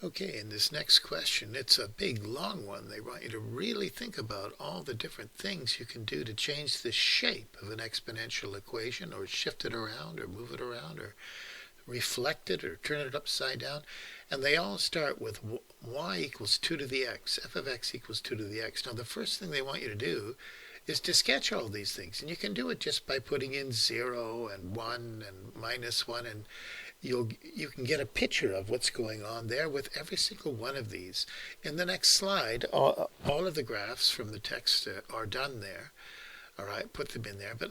Okay, in this next question, it's a big, long one. They want you to really think about all the different things you can do to change the shape of an exponential equation, or shift it around, or move it around, or reflect it, or turn it upside down. And they all start with y equals 2 to the x, f of x equals 2 to the x. Now, the first thing they want you to do is to sketch all these things. And you can do it just by putting in 0 and 1 and minus 1, and you can get a picture of what's going on there with every single one of these. In the next slide, all of the graphs from the text are done there. All right, put them in there. But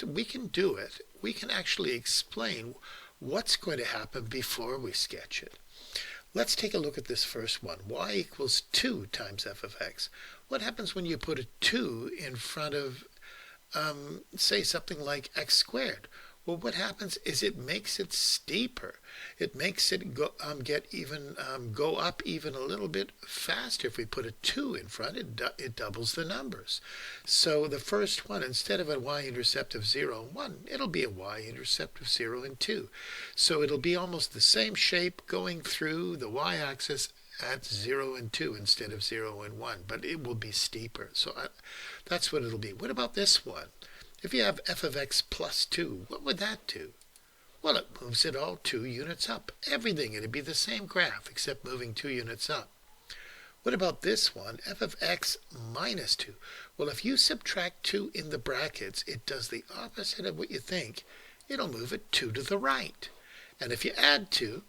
we can do it. We can actually explain what's going to happen before we sketch it. Let's take a look at this first one. Y equals 2 times f of x. What happens when you put a 2 in front of, say, something like x squared? Well, what happens is it makes it steeper. It makes it go up even a little bit faster. If we put a 2 in front, it doubles the numbers. So the first one, instead of a y-intercept of 0 and 1, it'll be a y-intercept of 0 and 2. So it'll be almost the same shape going through the y-axis at 0 and 2 instead of 0 and 1, but it will be steeper. So that's what it'll be. What about this one? If you have f of x plus 2, what would that do? Well, it moves it all 2 units up. Everything, it'd be the same graph except moving 2 units up. What about this one, f of x minus 2? Well, if you subtract 2 in the brackets, it does the opposite of what you think. It'll move it 2 to the right. And if you add 2,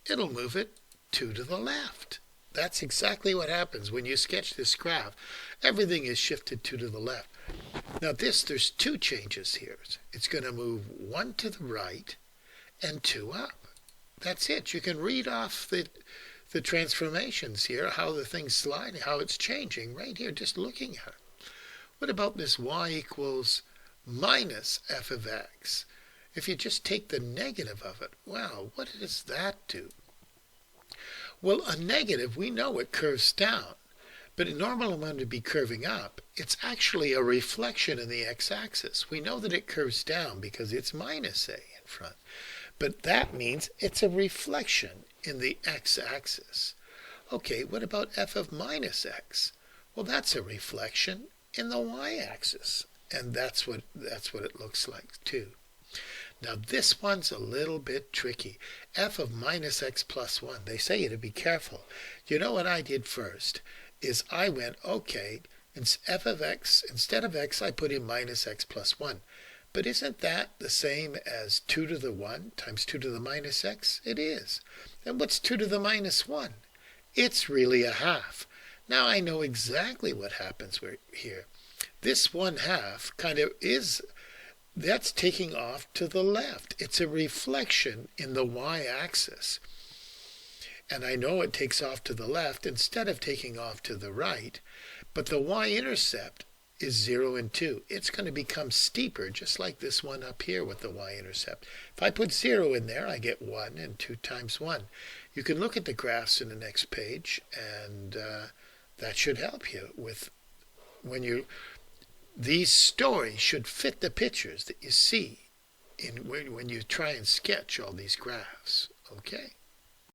it'll move it 2 to the left. That's exactly what happens when you sketch this graph. Everything is shifted 2 to the left. Now there's 2 changes here. It's going to move 1 to the right and 2 up. That's it. You can read off the transformations here, how the thing's sliding, how it's changing right here, just looking at it. What about this y equals minus f of x? If you just take the negative of it, wow, what does that do? Well, a negative, we know it curves down. But a normal amount to be curving up, it's actually a reflection in the x-axis. We know that it curves down because it's minus a in front. But that means it's a reflection in the x-axis. Okay, what about f of minus x? Well, that's a reflection in the y-axis. And that's what it looks like too. Now this one's a little bit tricky. F of minus x plus 1. They say you to be careful. You know what I did first? Is I went, okay, f of x, instead of x, I put in minus x plus 1. But isn't that the same as 2 to the 1 times 2 to the minus x? It is. And what's 2 to the minus 1? It's really a half. Now I know exactly what happens here. This 1/2 kind of that's taking off to the left. It's a reflection in the y-axis. And I know it takes off to the left instead of taking off to the right. But the y-intercept is 0 and 2. It's going to become steeper, just like this one up here with the y-intercept. If I put 0 in there, I get 1, and 2 times 1. You can look at the graphs in the next page, and that should help you with these stories should fit the pictures that you see when you try and sketch all these graphs. Okay?